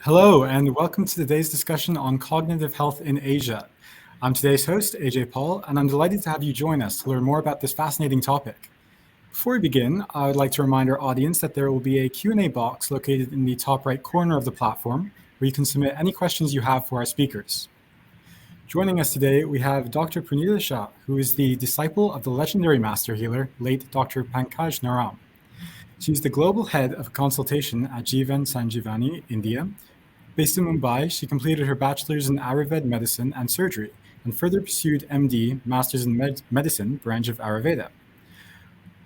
Hello, and welcome to today's discussion on cognitive health in Asia. I'm today's host, AJ Paul, and I'm delighted to have you join us to learn more about this fascinating topic. Before we begin, I would like to remind our audience that there will be a Q&A box located in the top right corner of the platform where you can submit any questions you have for our speakers. Joining us today, we have Dr. Pranita Shah, who is the disciple of the legendary master healer, late Dr. Pankaj Naram. She's the global head of consultation at Jivan Sanjivani, India. Based in Mumbai, she completed her bachelor's in Ayurveda medicine and surgery and further pursued MD, Master's in Medicine, branch of Ayurveda.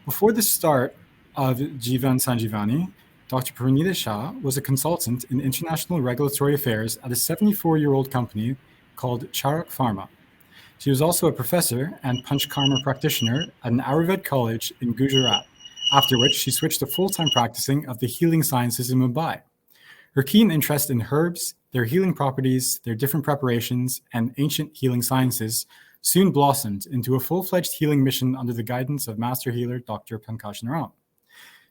Before the start of Jivan Sanjivani, Dr. Pranita Shah was a consultant in international regulatory affairs at a 74-year-old company called Charak Pharma. She was also a professor and Panchkarma practitioner at an Ayurveda college in Gujarat, after which she switched to full-time practicing of the healing sciences in Mumbai. Her keen interest in herbs, their healing properties, their different preparations, and ancient healing sciences soon blossomed into a full-fledged healing mission under the guidance of master healer Dr. Pankaj Naram.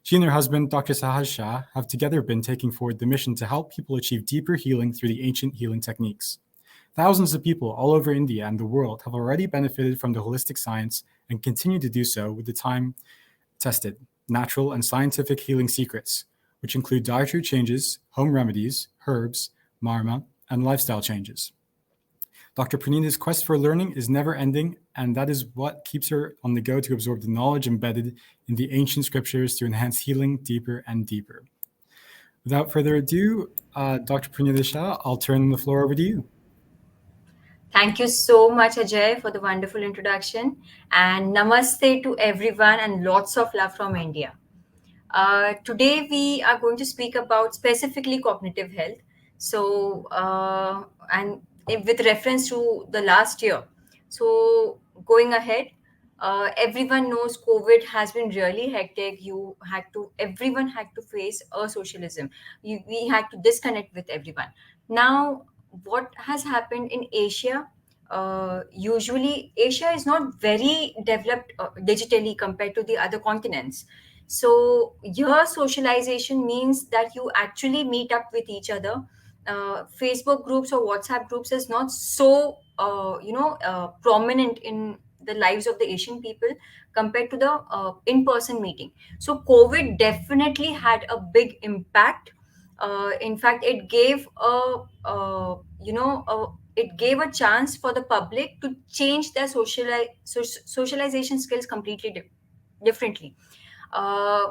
She and her husband, Dr. Sahaj Shah, have together been taking forward the mission to help people achieve deeper healing through the ancient healing techniques. Thousands of people all over India and the world have already benefited from the holistic science and continue to do so with the time-tested, natural, and scientific healing secrets, which include dietary changes, home remedies, herbs, marma, and lifestyle changes. Dr. Pranita's quest for learning is never ending, and that is what keeps her on the go to absorb the knowledge embedded in the ancient scriptures to enhance healing deeper and deeper. Without further ado, Dr. Pranita Shah, I'll turn the floor over to you. Thank you so much, Ajay, for the wonderful introduction. And namaste to everyone and lots of love from India. Today, we are going to speak about specifically cognitive health. So, and with reference to the last year. So, going ahead, everyone knows COVID has been really hectic. Everyone had to face a socialism. We had to disconnect with everyone. Now, what has happened in Asia? Usually, Asia is not very developed digitally compared to the other continents. So your socialization means that you actually meet up with each other. Facebook groups or WhatsApp groups is not so prominent in the lives of the Asian people compared to the in-person meeting. So COVID definitely had a big impact. In fact, it gave it gave a chance for the public to change their socialization skills completely differently.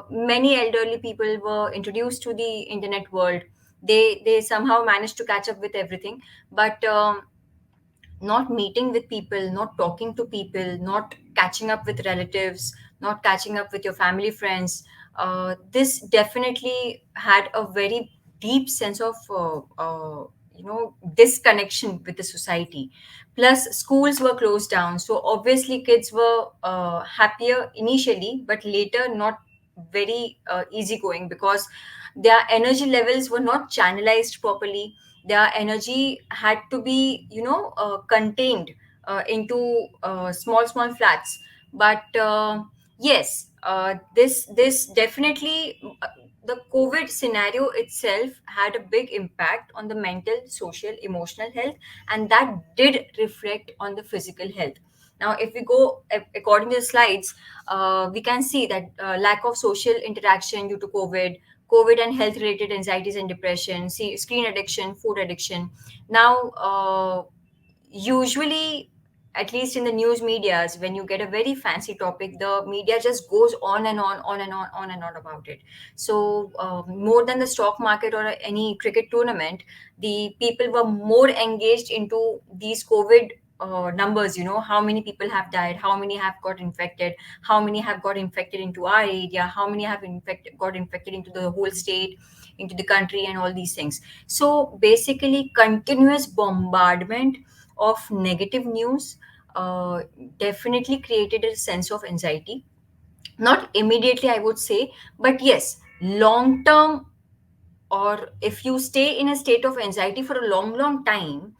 Many elderly people were introduced to the internet world. They somehow managed to catch up with everything, but not meeting with people, not talking to people, not catching up with relatives, not catching up with your family friends. This definitely had a very deep sense of disconnection with the society. Plus, schools were closed down, so obviously kids were happier initially, but later not very easygoing because their energy levels were not channelized properly. Their energy had to be contained into small flats. But yes, this definitely the COVID scenario itself had a big impact on the mental, social, emotional health, and that did reflect on the physical health. Now, if we go according to the slides, we can see that lack of social interaction due to COVID and health related anxieties and depression, see screen addiction, food addiction. Now, usually, at least in the news medias, when you get a very fancy topic, the media just goes on and on about it. So, more than the stock market or any cricket tournament, the people were more engaged into these COVID numbers. How many people have died, how many have got infected, how many have got infected into our area, how many have got infected into the whole state, into the country, and all these things. So basically, continuous bombardment of negative news uh, definitely created a sense of anxiety. Not immediately, I would say, but yes, long term, or if you stay in a state of anxiety for a long time,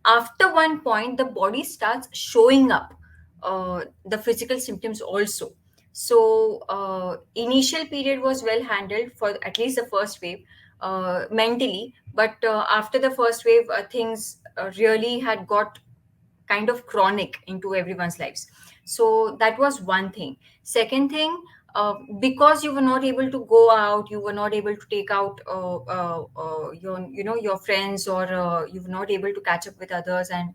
after one point the body starts showing up the physical symptoms also. So initial period was well handled for at least the first wave. mentally. But after the first wave, things really had got kind of chronic into everyone's lives. So that was one thing. Second thing, because you were not able to go out, you were not able to take out your friends, or you were not able to catch up with others, and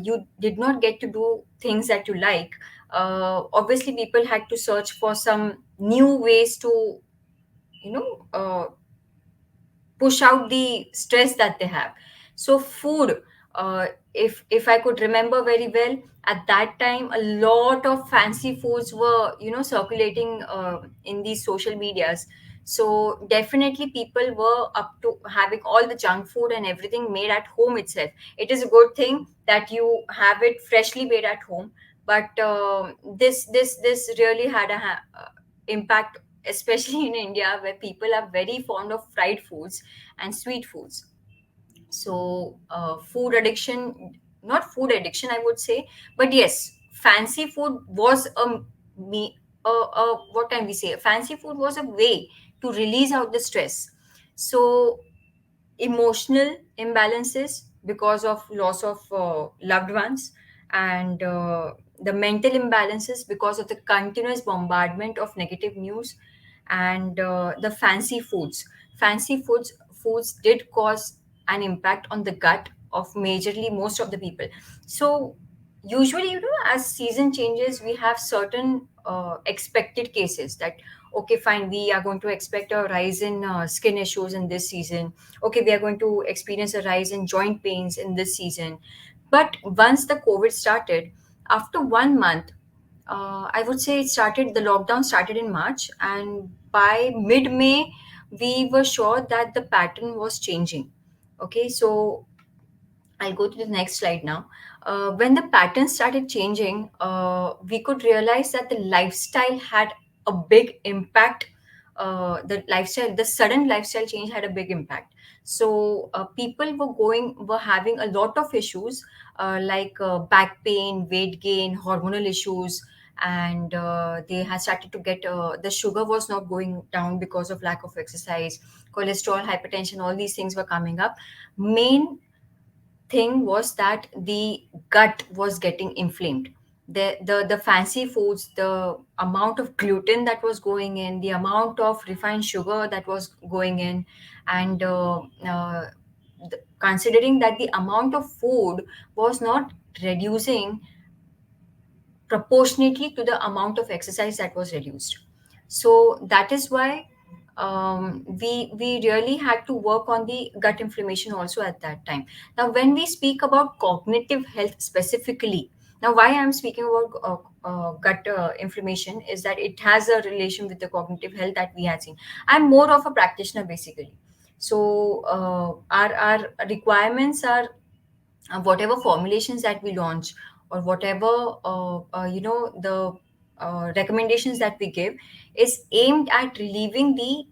you did not get to do things that you like. Obviously people had to search for some new ways to you know uh, push out the stress that they have. So food, if I could remember very well, at that time a lot of fancy foods were circulating in these social medias. So definitely people were up to having all the junk food and everything made at home itself. It is a good thing that you have it freshly made at home, but this really had a impact, especially in India, where people are very fond of fried foods and sweet foods. So food addiction, not food addiction I would say, but yes, fancy food was me what can we say, fancy food was a way to release out the stress. So emotional imbalances because of loss of loved ones, and the mental imbalances because of the continuous bombardment of negative news, and the fancy foods did cause an impact on the gut of majorly most of the people. So usually, as season changes, we have certain expected cases that, okay, fine, we are going to expect a rise in skin issues in this season. Okay, we are going to experience a rise in joint pains in this season. But once the COVID started, after 1 month, I would say the lockdown started in March, and by mid May, we were sure that the pattern was changing. Okay, so I'll go to the next slide now. When the pattern started changing, we could realize that the lifestyle had a big impact. The sudden lifestyle change had a big impact. So people were having a lot of issues, like back pain, weight gain, hormonal issues, and they had started to get the sugar was not going down because of lack of exercise, cholesterol, hypertension, all these things were coming up. Main thing was that the gut was getting inflamed. The fancy foods, the amount of gluten that was going in, the amount of refined sugar that was going in, and considering that the amount of food was not reducing proportionately to the amount of exercise that was reduced. So that is why we really had to work on the gut inflammation also at that time. Now, when we speak about cognitive health specifically, now why I'm speaking about gut inflammation is that it has a relation with the cognitive health that we had seen. I'm more of a practitioner basically. So our requirements are whatever formulations that we launch, or whatever the recommendations that we give is aimed at relieving the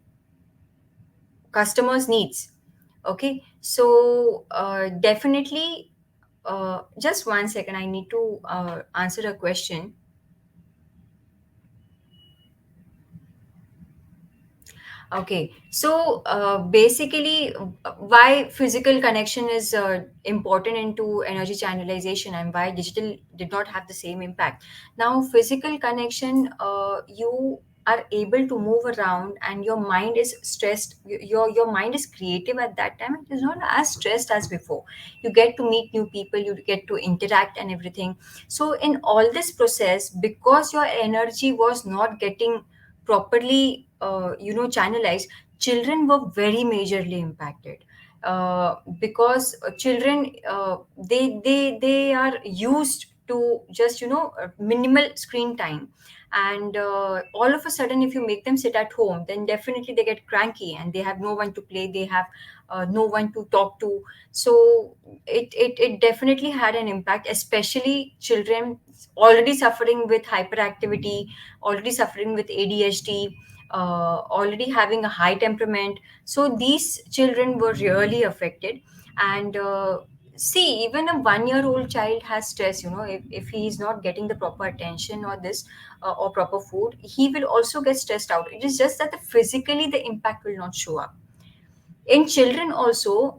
customers needs. Okay, so definitely, just 1 second, I need to answer a question. Okay, so basically, why physical connection is important into energy channelization, and why digital did not have the same impact. Now, physical connection, you are able to move around, and your mind is stressed. Your mind is creative at that time. It is not as stressed as before. You get to meet new people, you get to interact, and everything. So, in all this process, because your energy was not getting properly channelized, children were very majorly impacted, because children, they are used to just minimal screen time, and all of a sudden if you make them sit at home, then definitely they get cranky and they have no one to play, they have no one to talk to. So it definitely had an impact, especially children already suffering with hyperactivity, already suffering with ADHD, already having a high temperament. So these children were really affected. And see, even a 1 year old child has stress. If he is not getting the proper attention or this or proper food, he will also get stressed out. It is just that physically the impact will not show up. In children also,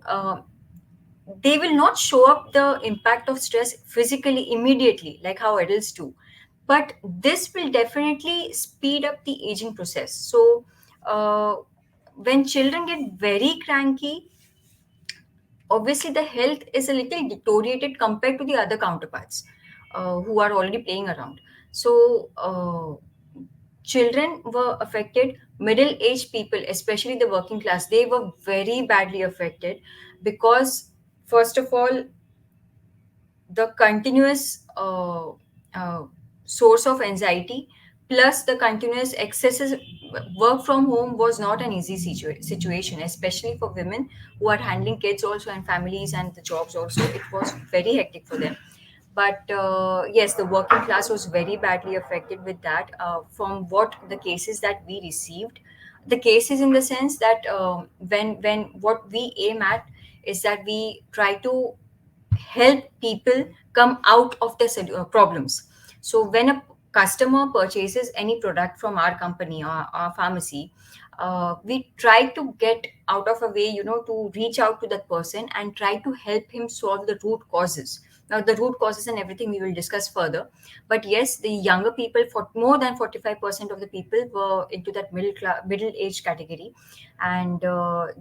they will not show up the impact of stress physically immediately like how adults do, but this will definitely speed up the aging process. So when children get very cranky, obviously the health is a little deteriorated compared to the other counterparts who are already playing around. So children were affected, middle aged people, especially the working class, they were very badly affected because, first of all, the continuous source of anxiety plus the continuous excessive work from home was not an easy situation, especially for women who are handling kids also and families and the jobs also. It was very hectic for them. But yes, the working class was very badly affected with that. From what the cases that we received, the cases in the sense that when what we aim at is that we try to help people come out of the problems. So when a customer purchases any product from our company or our pharmacy, we try to get out of a way, to reach out to that person and try to help him solve the root causes. Now, the root causes and everything we will discuss further. But yes, the younger people, for more than 45% of the people were into that middle age category, and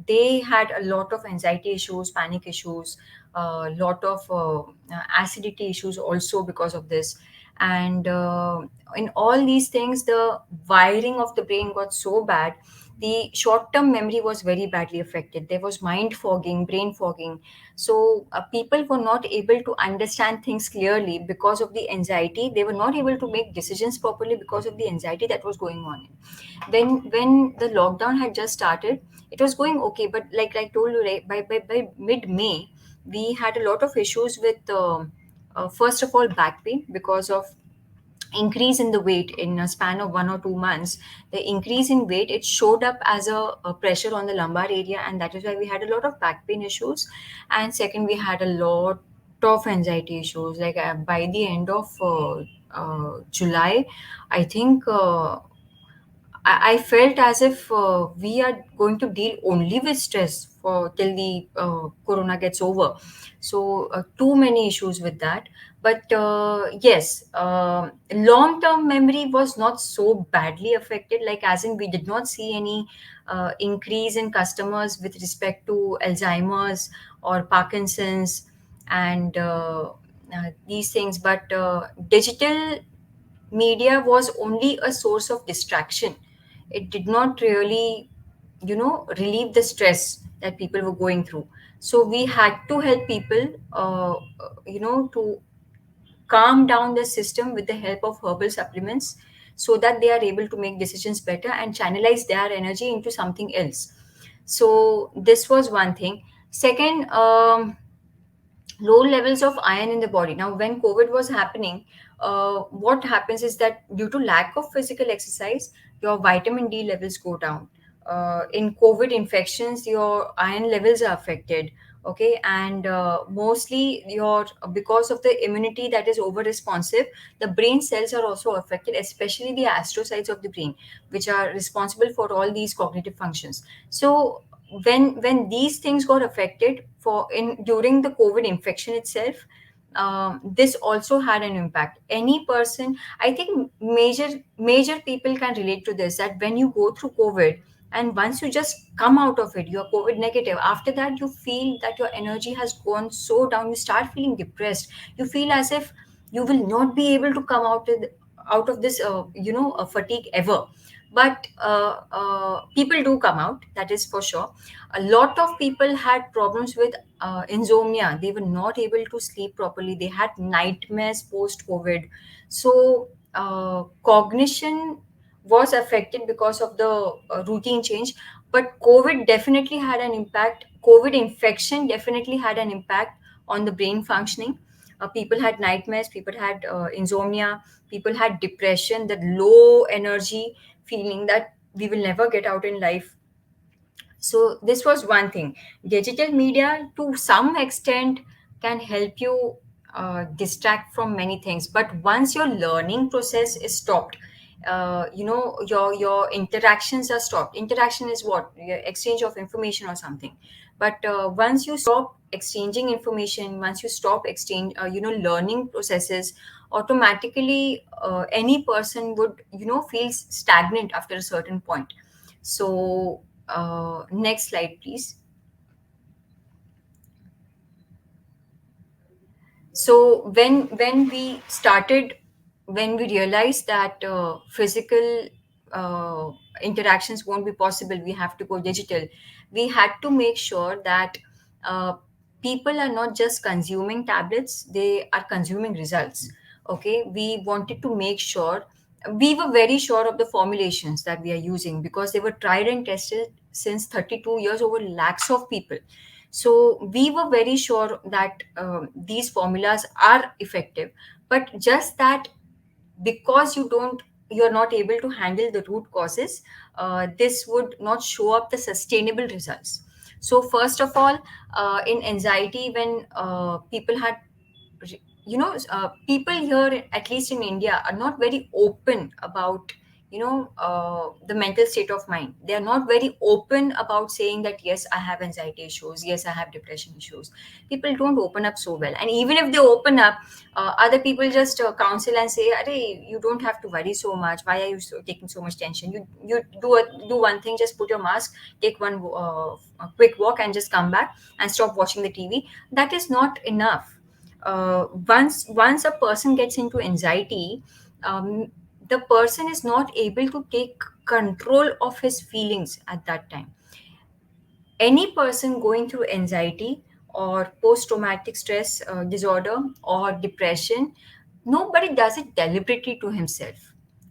they had a lot of anxiety issues, panic issues, a lot of acidity issues also because of this. And in all these things, the wiring of the brain got so bad. The short term memory was very badly affected. There was mind fogging, brain fogging. So people were not able to understand things clearly because of the anxiety. They were not able to make decisions properly because of the anxiety that was going on. When the lockdown had just started, it was going okay, but like I told you, right, by mid May, we had a lot of issues with first of all back pain because of increase in the weight in a span of 1 or 2 months. The increase in weight, it showed up as a pressure on the lumbar area, and that is why we had a lot of back pain issues. And second, we had a lot of anxiety issues. Like by the end of July, I think I felt as if we are going to deal only with stress for till the corona gets over. So too many issues with that. But yes, long-term memory was not so badly affected. Like as in, we did not see any increase in customers with respect to Alzheimer's or Parkinson's and these things. But digital media was only a source of distraction. It did not really, relieve the stress that people were going through. So we had to help people, to calm down the system with the help of herbal supplements, so that they are able to make decisions better and channelize their energy into something else. So this was one thing. Second, low levels of iron in the body. Now, when COVID was happening, what happens is that due to lack of physical exercise, your vitamin D levels go down. In COVID infections, your iron levels are affected. Okay, and mostly your because of the immunity that is over responsive, the brain cells are also affected, especially the astrocytes of the brain, which are responsible for all these cognitive functions. So when these things got affected for in during the COVID infection itself, this also had an impact. Any person, I think major people can relate to this, that when you go through COVID and once you just come out of it, you're COVID negative, after that you feel that your energy has gone so down, you start feeling depressed, you feel as if you will not be able to come out of this fatigue ever. But people do come out, that is for sure. A lot of people had problems with insomnia. They were not able to sleep properly, they had nightmares post COVID. So cognition was affected because of the routine change. But COVID definitely had an impact. COVID infection definitely had an impact on the brain functioning. People had nightmares, people had insomnia, people had depression, that low energy feeling that we will never get out in life. So this was one thing. Digital media to some extent can help you distract from many things, but once your learning process is stopped, your interactions are stopped. Interaction is what? Your exchange of information or something. But once you stop exchanging information, once you stop learning processes, automatically any person would feel stagnant after a certain point. So next slide, please. So when we realized that physical uh, interactions won't be possible, we have to go digital. We had to make sure that uh, people are not just consuming tablets, they are consuming results. Okay, we wanted to make sure, we were very sure of the formulations that we are using because they were tried and tested since 32 years over lakhs of people. So we were very sure that these formulas are effective, but just that, because you're not able to handle the root causes, this would not show up the sustainable results. So first of all, in anxiety, when people had people here, at least in India, are not very open about the mental state of mind. They are not very open about saying that yes, I have anxiety issues, yes, I have depression issues. People don't open up so well, and even if they open up, other people just counsel and say, "Arey, you don't have to worry so much. Why are you taking so much tension? You do one thing. Just put your mask, take one a quick walk, and just come back and stop watching the TV." That is not enough. Once a person gets into anxiety, the person is not able to take control of his feelings at that time. Any person going through anxiety or post traumatic stress disorder or depression, nobody does it deliberately to himself.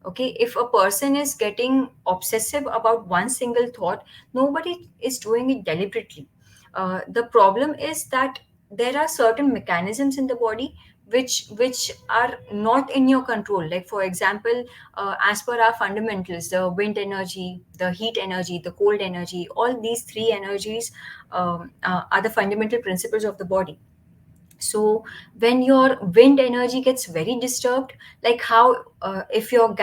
Okay, if a person is getting obsessive about one single thought, nobody is doing it deliberately. The problem is that there are certain mechanisms in the body which are not in your control. Like for example, as per our fundamentals, the wind energy, the heat energy, the cold energy, all these three energies are the fundamental principles of the body. So when your wind energy gets very disturbed, like how if your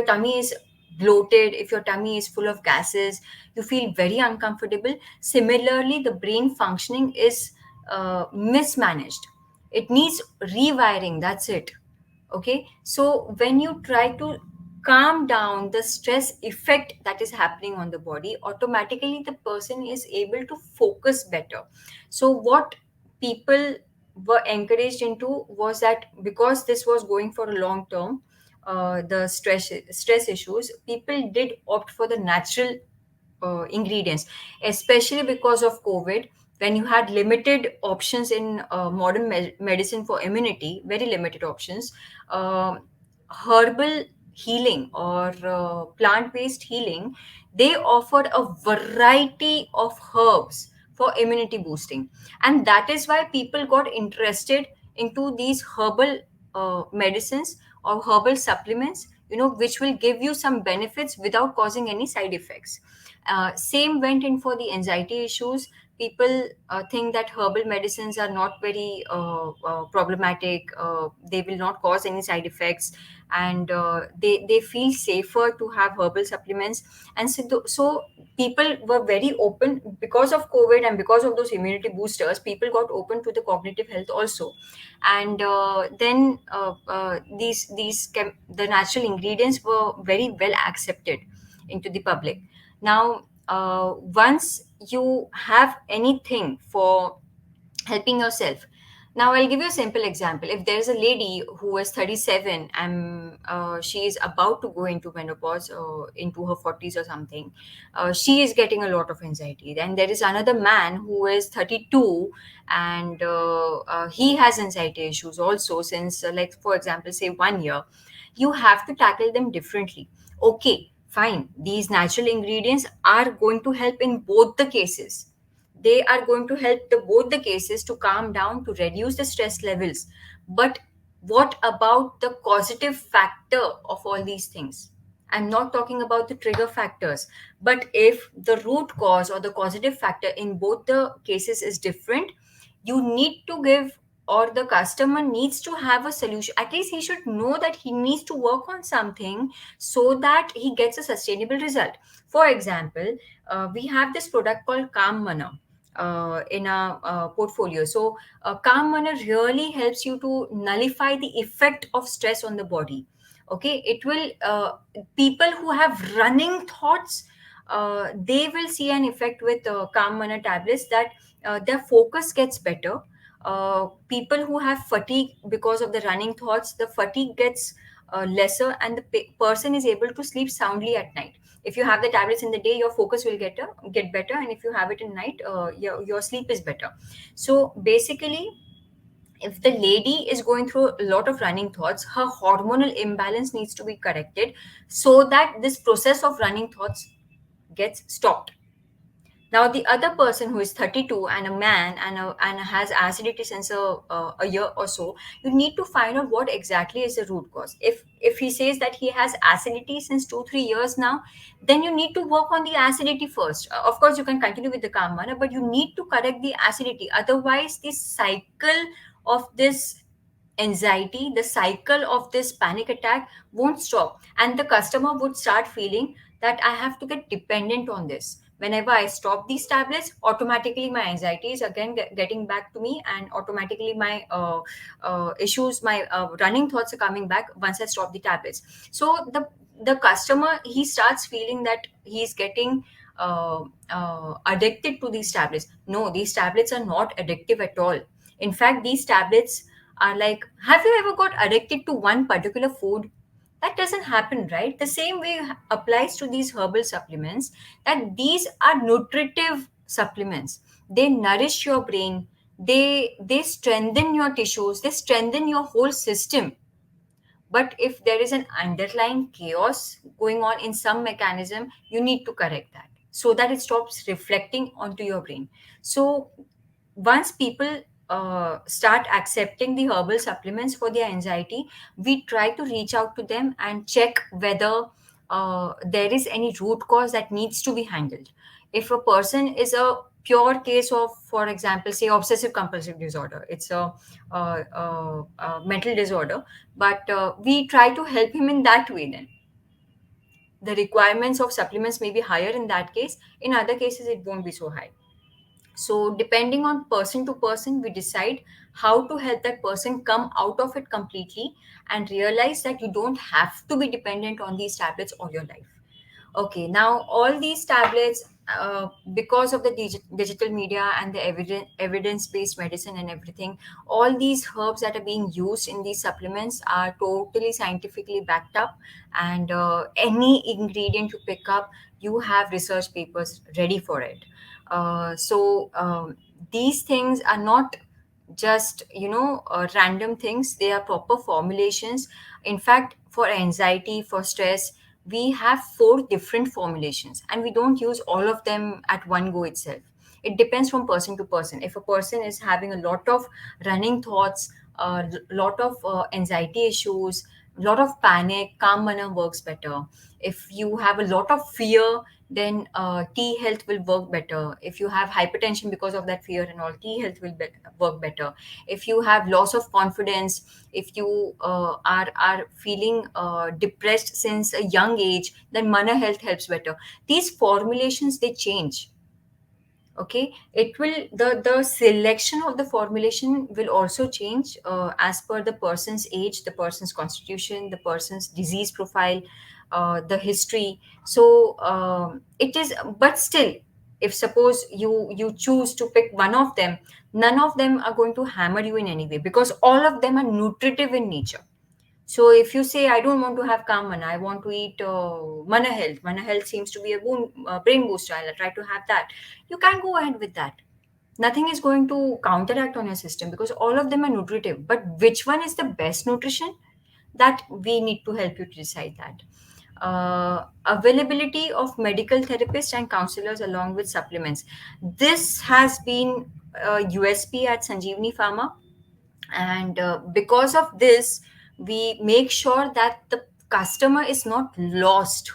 tummy is bloated, if your tummy is full of gases, you feel very uncomfortable. Similarly, the brain functioning is mismanaged. It needs rewiring, that's it. Okay, so when you try to calm down the stress effect that is happening on the body, automatically the person is able to focus better. So what people were encouraged into was that, because this was going for a long term, the stress issues, people did opt for the natural ingredients, especially because of COVID, when you had limited options in modern medicine for immunity, very limited options. Herbal healing or plant-based healing, they offered a variety of herbs for immunity boosting, and that is why people got interested into these herbal medicines or herbal supplements, which will give you some benefits without causing any side effects. Same went in for the anxiety issues. People think that herbal medicines are not very problematic. They will not cause any side effects, and they feel safer to have herbal supplements. And so people were very open because of COVID and because of those immunity boosters. People got open to the cognitive health also, and then the natural ingredients were very well accepted into the public. Now, once you have anything for helping yourself, now I'll give you a simple example. If there's a lady who is 37 and she is about to go into menopause, into her 40s or something, she is getting a lot of anxiety. Then there is another man who is 32 and he has anxiety issues also since, like, for example, say 1 year. You have to tackle them differently. Okay, fine. These natural ingredients are going to help in both the cases. They are going to help both the cases to calm down, to reduce the stress levels. But what about the causative factor of all these things? I'm not talking about the trigger factors, but if the root cause or the causative factor in both the cases is different, you need to give or the customer needs to have a solution. At least he should know that he needs to work on something so that he gets a sustainable result. For example, we have this product called Calm Mana in our portfolio. So Calm Mana really helps you to nullify the effect of stress on the body. Okay, it will people who have running thoughts, they will see an effect with Calm Mana tablets, that their focus gets better. People who have fatigue because of the running thoughts, the fatigue gets lesser, and the person is able to sleep soundly at night. If you have the tablets in the day, your focus will get better, and if you have it in night, your sleep is better. So basically, if the lady is going through a lot of running thoughts, her hormonal imbalance needs to be corrected so that this process of running thoughts gets stopped. Now, the other person who is 32 and a man, and has acidity since a year or so, you need to find out what exactly is the root cause. If he says that he has acidity since 2 3 years now, then you need to work on the acidity first. Of course, you can continue with the calm manner, but you need to correct the acidity. Otherwise, the cycle of this anxiety, the cycle of this panic attack won't stop, and the customer would start feeling that I have to get dependent on this. Whenever I stop these tablets, automatically my anxiety is again getting back to me, and automatically my issues, my running thoughts are coming back once I stop the tablets. So the customer, he starts feeling that he's getting addicted to these tablets. No, these tablets are not addictive at all. In fact, these tablets are like, have you ever got addicted to one particular food? That doesn't happen, right? The same way applies to these herbal supplements, that these are nutritive supplements. They nourish your brain, they strengthen your tissues, they strengthen your whole system. But if there is an underlying chaos going on in some mechanism, you need to correct that so that it stops reflecting onto your brain. So once people start accepting the herbal supplements for their anxiety, we try to reach out to them and check whether there is any root cause that needs to be handled. If a person is a pure case of, for example, say obsessive compulsive disorder, it's a mental disorder, but we try to help him in that way. Then the requirements of supplements may be higher in that case. In other cases, it won't be so high. So, depending on person to person, we decide how to help that person come out of it completely and realize that you don't have to be dependent on these tablets all your life. Okay, now all these tablets, because of the digital media and the evidence-based medicine and everything, all these herbs that are being used in these supplements are totally scientifically backed up, and any ingredient you pick up, you have research papers ready for it. These things are not just random things. They are proper formulations. In fact, for anxiety, for stress, we have four different formulations, and we don't use all of them at one go itself. It depends from person to person. If a person is having a lot of running thoughts, a lot of anxiety issues, a lot of panic, calm manner works better. If you have a lot of fear, then T health will work better. If you have hypertension because of that fear and all, T health will work better. If you have loss of confidence, if you are feeling depressed since a young age, then Mana health helps better. These formulations, they change. Okay, it will, the selection of the formulation will also change as per the person's age, the person's constitution, the person's disease profile, the history. So it is, but still, if suppose you choose to pick one of them, none of them are going to hammer you in any way, because all of them are nutritive in nature. So if you say, I don't want to have calm mana, I want to eat mana health. Mana health seems to be a brain booster. I'll try to have that. You can go ahead with that. Nothing is going to counteract on your system because all of them are nutritive. But which one is the best nutrition? That we need to help you to decide that. Availability of medical therapists and counselors along with supplements. This has been a USP at Sanjeevani Pharma, and because of this, we make sure that the customer is not lost.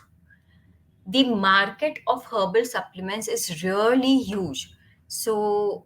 The market of herbal supplements is really huge. So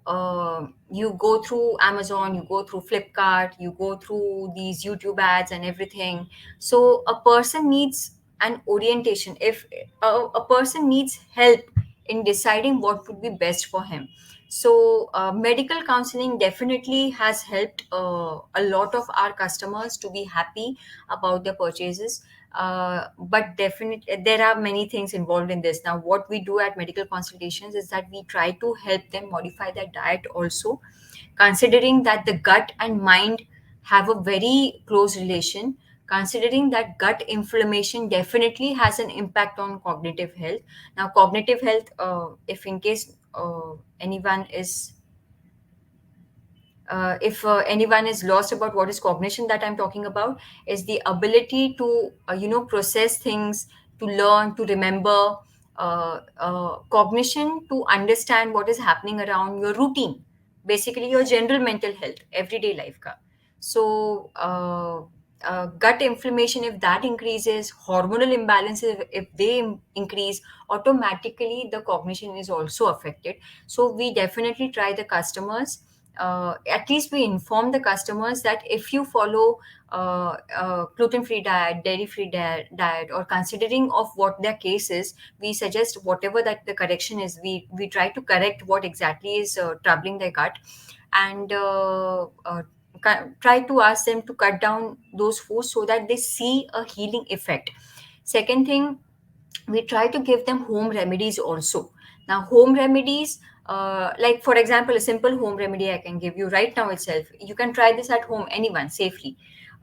you go through Amazon, you go through Flipkart, you go through these YouTube ads and everything. So a person needs an orientation. If a person needs help in deciding what would be best for him, so medical counseling definitely has helped a lot of our customers to be happy about their purchases. But definitely there are many things involved in this. Now what we do at medical consultations is that we try to help them modify their diet also, considering that the gut and mind have a very close relation, considering that gut inflammation definitely has an impact on cognitive health. Now cognitive health, if in case anyone is if anyone is lost about what is cognition that I'm talking about, is the ability to process things, to learn, to remember. Cognition to understand what is happening around your routine, basically your general mental health, everyday life ka. So gut inflammation, if that increases, hormonal imbalances if they increase, automatically the cognition is also affected. So we definitely try the customers, at least we inform the customers that if you follow gluten-free diet, dairy-free diet, or considering of what their case is, we suggest whatever that the correction is. We try to correct what exactly is troubling their gut, and try to ask them to cut down those foods so that they see a healing effect. Second thing, we try to give them home remedies also. Now home remedies, like for example a simple home remedy I can give you right now itself, you can try this at home, anyone safely.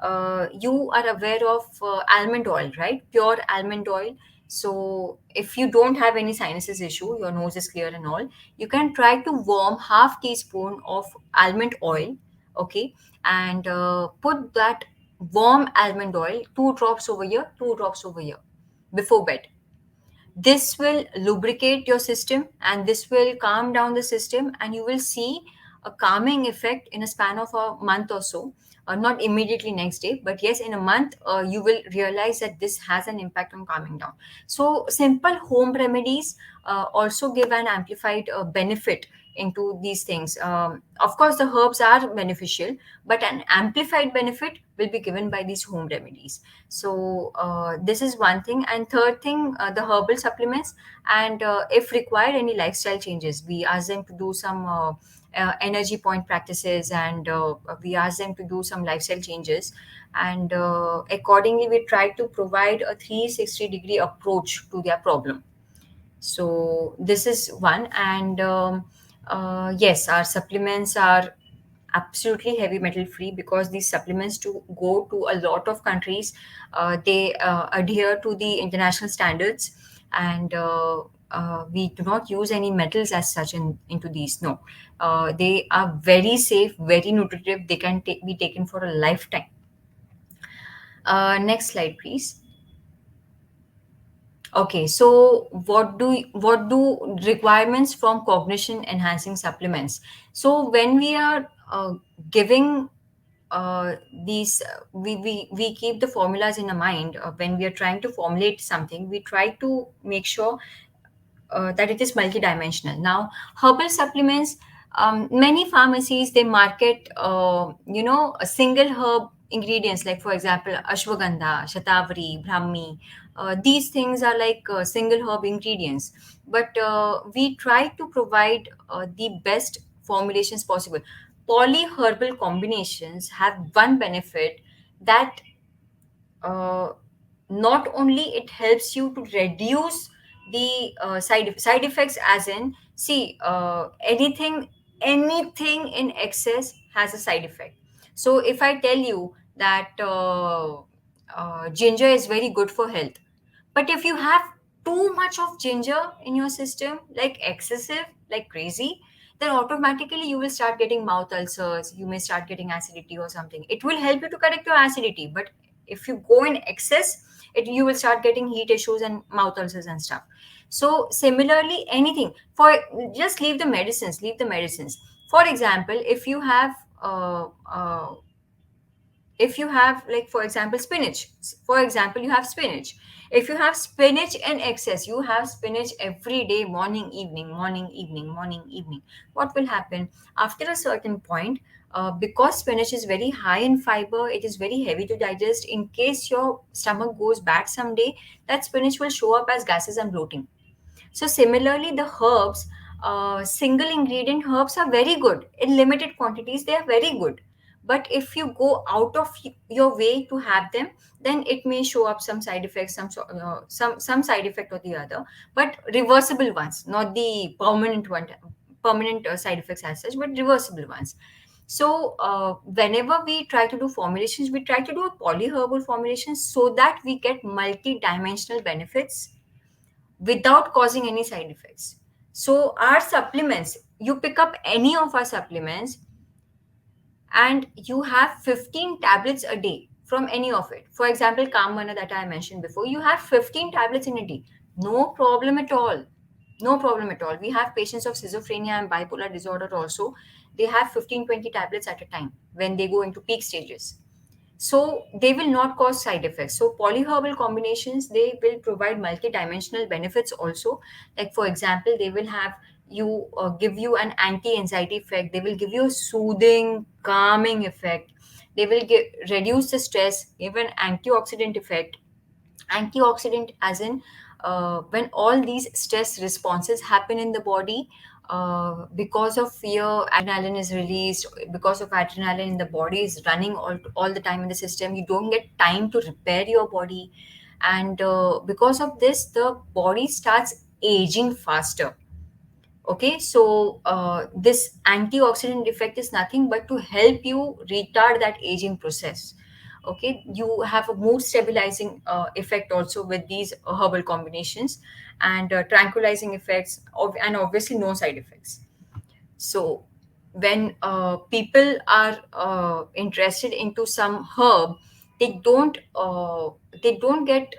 You are aware of almond oil, right? Pure almond oil. So if you don't have any sinuses issue, your nose is clear and all, you can try to warm half teaspoon of almond oil, okay, and put that warm almond oil, 2 drops over here, 2 drops over here, before bed. This will lubricate your system and this will calm down the system, and you will see a calming effect in a span of a month or so. Not immediately next day, but yes, in a month you will realize that this has an impact on calming down. So simple home remedies also give an amplified benefit into these things. Of course the herbs are beneficial, but an amplified benefit will be given by these home remedies. So this is one thing. And third thing, the herbal supplements. And if required any lifestyle changes, we ask them to do some energy point practices, and we ask them to do some lifestyle changes, and accordingly we try to provide a 360-degree approach to their problem. So this is one. And yes, our supplements are absolutely heavy metal free, because these supplements to go to a lot of countries, they adhere to the international standards, and we do not use any metals as such into these. No, they are very safe, very nutritive, they can be taken for a lifetime. Next slide please. Okay, so what do requirements from cognition enhancing supplements? So when we are giving these, we keep the formulas in our mind. When we are trying to formulate something, we try to make sure that it is multidimensional. Now, herbal supplements, many pharmacies they market, a single herb ingredients, like for example, ashwagandha, shatavari, brahmi. These things are like single herb ingredients, but we try to provide the best formulations possible. Polyherbal combinations have one benefit, that uh, not only it helps you to reduce the side effects, as in, see, anything in excess has a side effect. So if I tell you that ginger is very good for health, but if you have too much of ginger in your system, like excessive, like crazy, then automatically you will start getting mouth ulcers, you may start getting acidity or something. It will help you to correct your acidity, but if you go in excess, you will start getting heat issues and mouth ulcers and stuff. So similarly, anything for, just leave the medicines. For example, if you have If you have, like, for example, spinach, for example, you have spinach. If you have spinach in excess, you have spinach every day, morning, evening, morning, evening, morning, evening, what will happen after a certain point? Because spinach is very high in fiber, it is very heavy to digest. In case your stomach goes bad someday, that spinach will show up as gases and bloating. So similarly, the herbs, single ingredient herbs are very good in limited quantities. They are very good, but if you go out of your way to have them, then it may show up some side effects, some side effect or the other, but reversible ones, not the permanent one, permanent side effects as such, but reversible ones. So whenever we try to do formulations, we try to do a polyherbal formulation so that we get multi-dimensional benefits without causing any side effects. So, our supplements, you pick up any of our supplements and you have 15 tablets a day from any of it. For example, Kamana that I mentioned before, you have 15 tablets in a day. No problem at all. No problem at all. We have patients of schizophrenia and bipolar disorder also. They have 15-20 tablets at a time when they go into peak stages, so they will not cause side effects. So polyherbal combinations, they will provide multidimensional benefits also. Like, for example, they will have you give you an anti-anxiety effect, they will give you a soothing calming effect, they will reduce the stress, give an antioxidant effect. Antioxidant as in, when all these stress responses happen in the body, because of fear, adrenaline is released. Because of adrenaline, the body is running all the time in the system, you don't get time to repair your body. And because of this, the body starts aging faster. Okay, so this antioxidant effect is nothing but to help you retard that aging process. Okay, you have a mood stabilizing effect also with these herbal combinations, and tranquilizing effects and obviously no side effects. So when people are interested into some herb, they don't get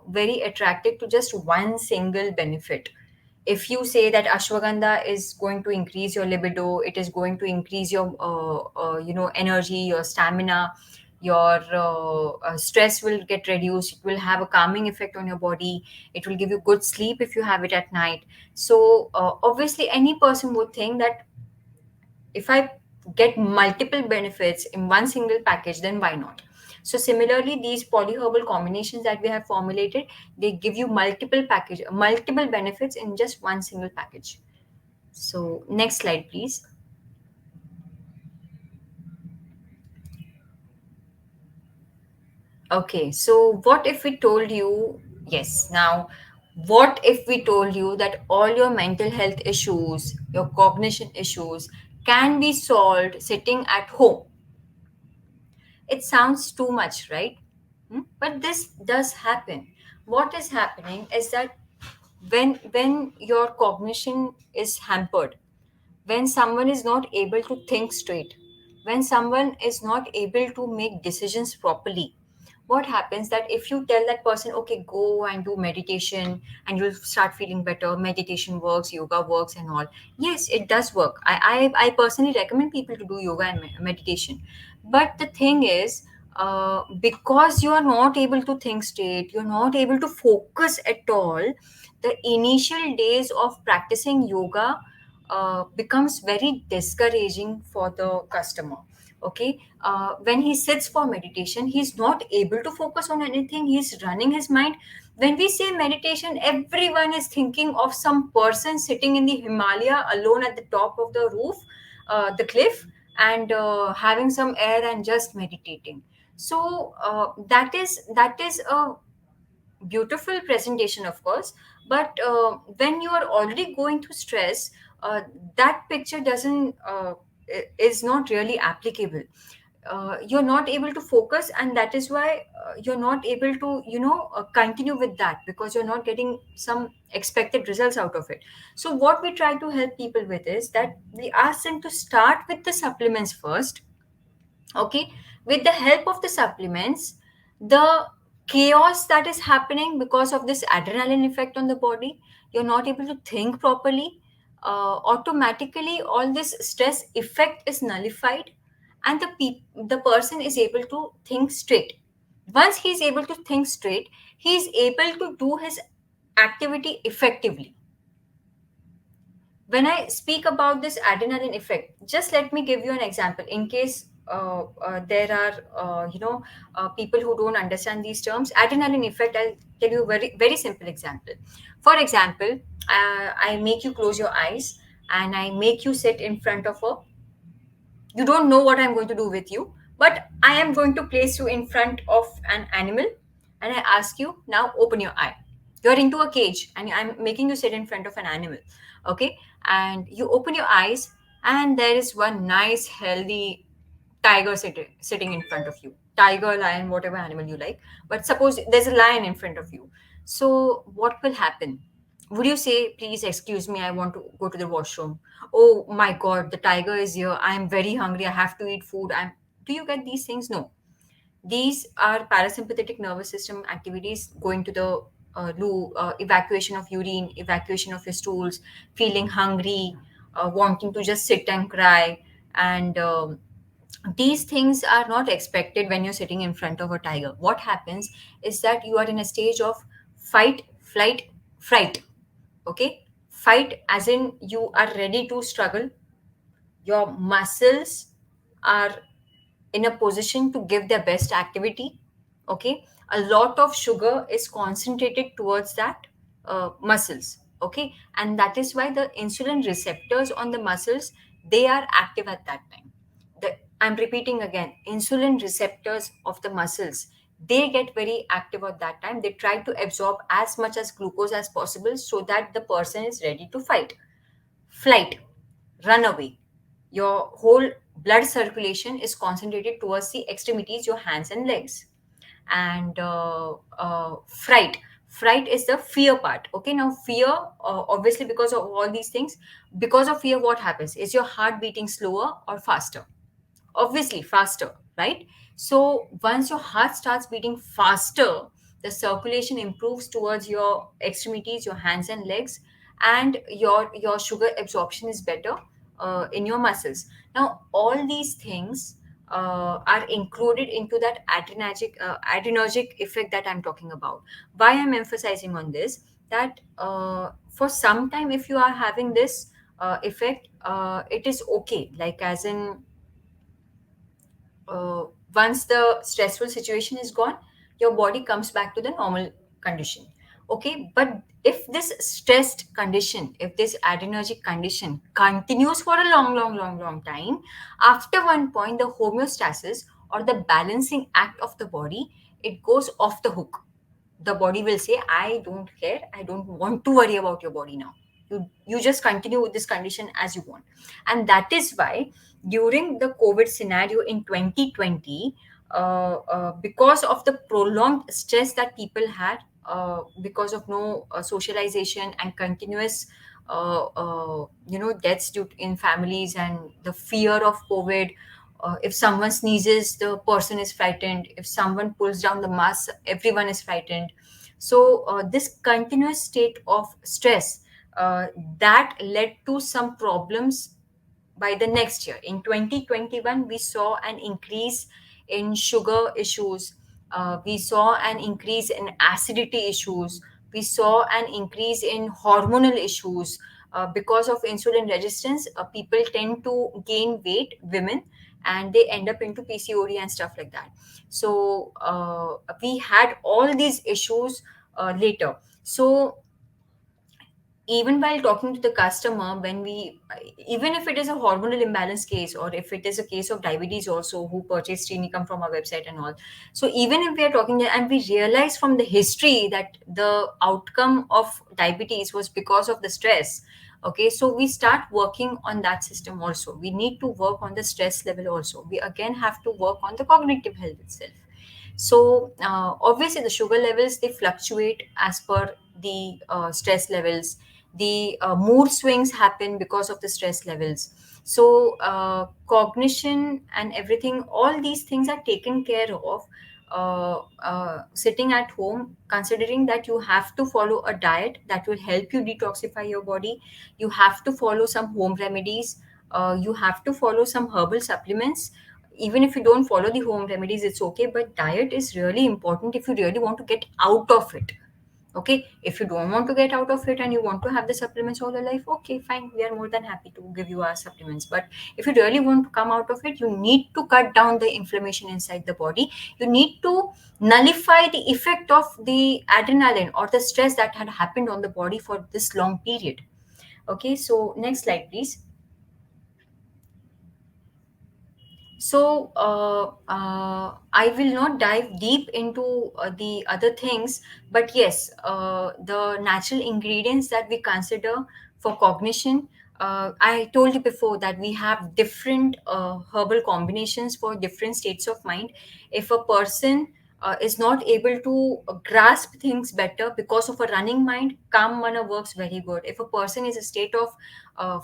very attracted to just one single benefit. If you say that ashwagandha is going to increase your libido, it is going to increase your energy, your stamina, your stress will get reduced, it will have a calming effect on your body, it will give you good sleep if you have it at night. So obviously any person would think that if I get multiple benefits in one single package, then why not? So similarly, these polyherbal combinations that we have formulated, they give you multiple benefits in just one single package. So next slide, please. Okay, so what if we told you, yes, now, what if we told you that all your mental health issues, your cognition issues can be solved sitting at home? It sounds too much, right? But this does happen. What is happening is that when your cognition is hampered, when someone is not able to think straight, when someone is not able to make decisions properly, what happens that if you tell that person, okay, go and do meditation and you'll start feeling better, meditation works, yoga works and all. Yes, it does work. I personally recommend people to do yoga and meditation. But the thing is, because you are not able to think straight, you're not able to focus at all, the initial days of practicing yoga becomes very discouraging for the customer. Okay, when he sits for meditation, he's not able to focus on anything, he's running his mind. When we say meditation, everyone is thinking of some person sitting in the Himalaya alone at the top of the roof, the cliff, and having some air and just meditating. So that is a beautiful presentation, of course, but when you are already going through stress, that picture doesn't is not really applicable. You're not able to focus, and that is why you're not able to continue with that, because you're not getting some expected results out of it. So what we try to help people with is that we ask them to start with the supplements first. Okay, with the help of the supplements, the chaos that is happening because of this adrenaline effect on the body, you're not able to think properly, automatically all this stress effect is nullified, and the person is able to think straight. Once he is able to think straight, he is able to do his activity effectively. When I speak about this adrenaline effect, just let me give you an example in case there are people who don't understand these terms. Adrenaline effect, I'll tell you a very simple example. For example, I make you close your eyes and I make you sit in front of a, you don't know what I'm going to do with you, but I am going to place you in front of an animal, and I ask you, now open your eye. You're into a cage and I'm making you sit in front of an animal. Okay. And you open your eyes, and there is one nice, healthy tiger sitting in front of you. Tiger, lion, whatever animal you like. But suppose there's a lion in front of you. So, what will happen? Would you say, please excuse me, I want to go to the washroom? Oh my God, the tiger is here. I'm very hungry. I have to eat food. Do you get these things? No. These are parasympathetic nervous system activities going to the loo, evacuation of urine, evacuation of your stools, feeling hungry, wanting to just sit and cry. And these things are not expected when you're sitting in front of a tiger. What happens is that you are in a stage of fight, flight, fright. Okay? Fight, as in you are ready to struggle, your muscles are in a position to give their best activity. Okay, a lot of sugar is concentrated towards that muscles. Okay, and that is why the insulin receptors on the muscles, they are active at that time. I'm repeating again, insulin receptors of the muscles, they get very active at that time. They try to absorb as much as glucose as possible so that the person is ready to fight, flight, run away. Your whole blood circulation is concentrated towards the extremities, your hands and legs. And fright. Fright is the fear part. Okay, now fear, obviously, because of all these things, because of fear, what happens? Is your heart beating slower or faster? Obviously faster, right? So once your heart starts beating faster, the circulation improves towards your extremities, your hands and legs, and your sugar absorption is better in your muscles. Now all these things are included into that adrenergic effect that I'm talking about. Why I'm emphasizing on this, that for some time, if you are having this effect, it is okay, like as in uh, once the stressful situation is gone, your body comes back to the normal condition. Okay, but if this stressed condition, if this adrenergic condition continues for a long time, after one point, the homeostasis or the balancing act of the body, it goes off the hook. The body will say, I don't care, I don't want to worry about your body now. You just continue with this condition as you want. And that is why during the COVID scenario in 2020, because of the prolonged stress that people had, because of no socialization and continuous deaths in families, and the fear of COVID, if someone sneezes, the person is frightened. If someone pulls down the mask, everyone is frightened. So this continuous state of stress, that led to some problems by the next year. In 2021, we saw an increase in sugar issues. We saw an increase in acidity issues. We saw an increase in hormonal issues. Because of insulin resistance, people tend to gain weight, women, and they end up into PCOD and stuff like that. So we had all these issues later. So even while talking to the customer, when we, even if it is a hormonal imbalance case, or if it is a case of diabetes also, who purchased Trinicum from our website and all, so even if we are talking and we realize from the history that the outcome of diabetes was because of the stress. Okay, so we start working on that system also. We need to work on the stress level also. We again have to work on the cognitive health itself. So obviously the sugar levels, they fluctuate as per the stress levels. The mood swings happen because of the stress levels. So cognition and everything, all these things are taken care of sitting at home, considering that you have to follow a diet that will help you detoxify your body. You have to follow some home remedies. You have to follow some herbal supplements. even if you don't follow the home remedies, it's okay, but diet is really important if you really want to get out of it. Okay, if you don't want to get out of it and you want to have the supplements all your life, okay, fine, we are more than happy to give you our supplements. But if you really want to come out of it, you need to cut down the inflammation inside the body. You need to nullify the effect of the adrenaline or the stress that had happened on the body for this long period. Okay, so next slide please. So I will not dive deep into the other things, but yes, the natural ingredients that we consider for cognition. I told you before that we have different herbal combinations for different states of mind. If a person is not able to grasp things better because of a running mind, calm mana works very good. If a person is a state of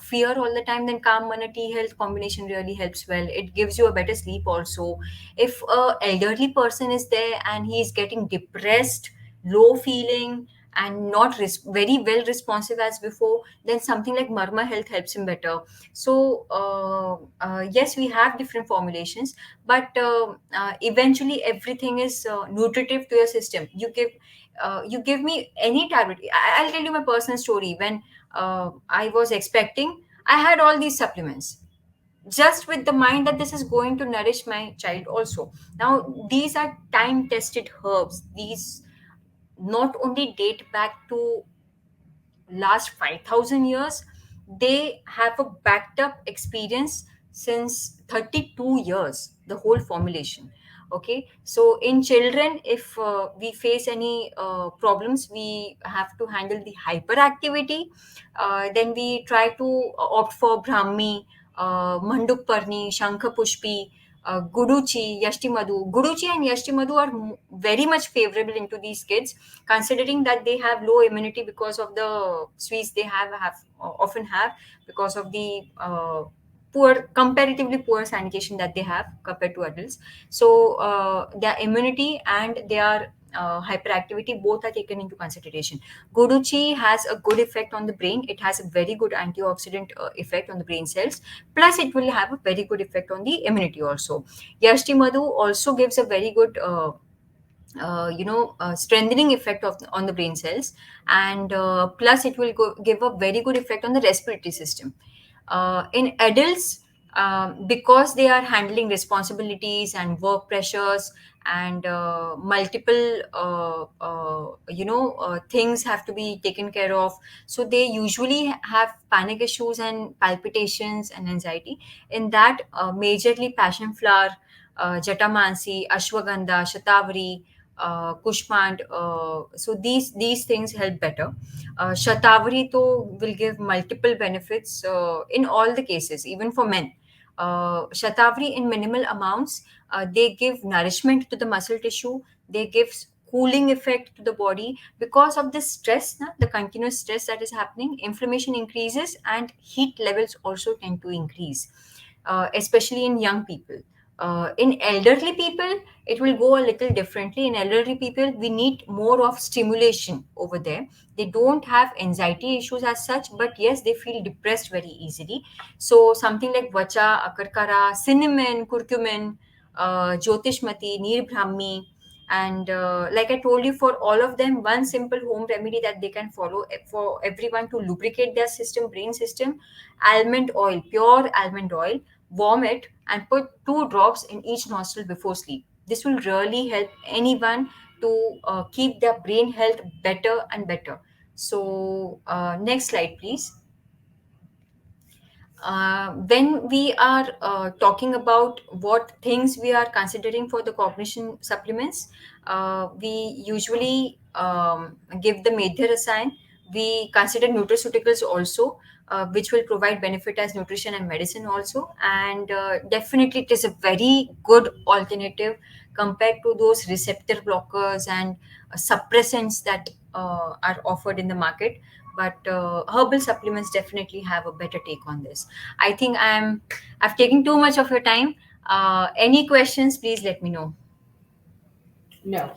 fear all the time, then calm mana tea health combination really helps well. It gives you a better sleep also. If a elderly person is there and he is getting depressed, low feeling, and not very well responsive as before, then something like Marma Health helps him better. So yes, we have different formulations, but eventually everything is nutritive to your system. You give me any tablet. I'll tell you my personal story. When I was expecting, I had all these supplements just with the mind that this is going to nourish my child also. Now, these are time tested herbs. These not only date back to last 5,000 years, they have a backed up experience since 32 years, the whole formulation. Okay, so in children, if we face any problems, we have to handle the hyperactivity. Then we try to opt for Brahmi, Manduk Parni, Shankha Pushpi, Guduchi, Yashtimadu. Guduchi and Yashtimadu are very much favorable into these kids, considering that they have low immunity because of the sweets they have often have, because of the comparatively poor sanitation that they have compared to adults. So their immunity and their hyperactivity both are taken into consideration. Guduchi has a good effect on the brain. It has a very good antioxidant effect on the brain cells. Plus, it will have a very good effect on the immunity also. Yashti Madhu also gives a very good strengthening effect on the brain cells, and plus it will give a very good effect on the respiratory system. In adults, because they are handling responsibilities and work pressures, and multiple things have to be taken care of, so they usually have panic issues and palpitations and anxiety. In that, majorly passion flower, jatamansi, ashwagandha, shatavari, Kushmand. So these things help better. Shatavari though will give multiple benefits in all the cases, even for men. Shatavari in minimal amounts, they give nourishment to the muscle tissue. They give cooling effect to the body because of this stress, the continuous stress that is happening. Inflammation increases and heat levels also tend to increase, especially in young people. In elderly people, it will go a little differently. In elderly people, we need more of stimulation over there. They don't have anxiety issues as such, but yes, they feel depressed very easily. So something like vacha, akarkara, cinnamon, curcumin, jyotishmati, neer brahmi, and like I told you, for all of them, one simple home remedy that they can follow for everyone to lubricate their system, brain system: almond oil, pure almond oil. Warm it and put 2 drops in each nostril before sleep. This will really help anyone to keep their brain health better and better. So, next slide, please. When we are talking about what things we are considering for the cognition supplements, we usually give the Medhya Rasayan. We consider nutraceuticals also, which will provide benefit as nutrition and medicine also. And definitely, it is a very good alternative compared to those receptor blockers and suppressants that are offered in the market. But herbal supplements definitely have a better take on this. I think I've taken too much of your time. Any questions, please let me know. No.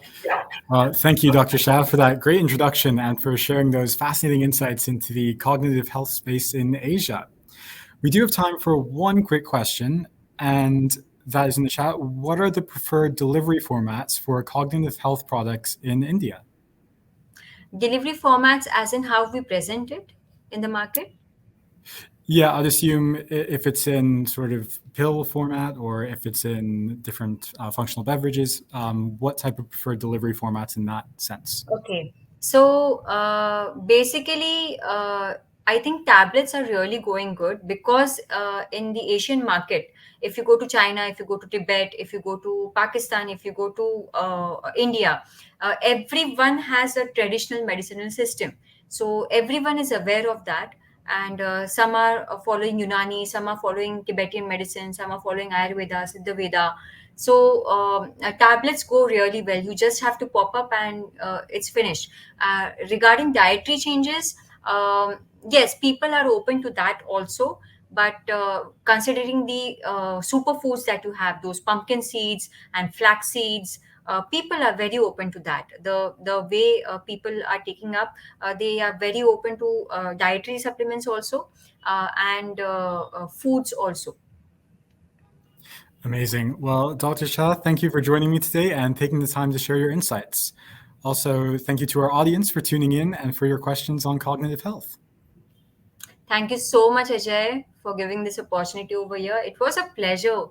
Thank you, Dr. Shah, for that great introduction and for sharing those fascinating insights into the cognitive health space in Asia. We do have time for one quick question, and that is in the chat, what are the preferred delivery formats for cognitive health products in India? Delivery formats, as in how we present it in the market? Yeah, I'd assume if it's in sort of pill format or if it's in different functional beverages, what type of preferred delivery formats in that sense? Okay. So basically, I think tablets are really going good because in the Asian market, if you go to China, if you go to Tibet, if you go to Pakistan, if you go to India, everyone has a traditional medicinal system. So everyone is aware of that. And some are following Unani, some are following Tibetan medicine, some are following Ayurveda, Siddha Veda. So tablets go really well. You just have to pop up and it's finished. Regarding dietary changes, yes, people are open to that also. But considering the superfoods that you have, those pumpkin seeds and flax seeds, people are very open to that. The way people are taking up, they are very open to dietary supplements also, and foods also. Amazing. Well, Dr. Shah, thank you for joining me today and taking the time to share your insights. Also, thank you to our audience for tuning in and for your questions on cognitive health. Thank you so much, Ajay, for giving this opportunity over here. It was a pleasure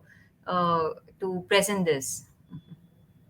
to present this.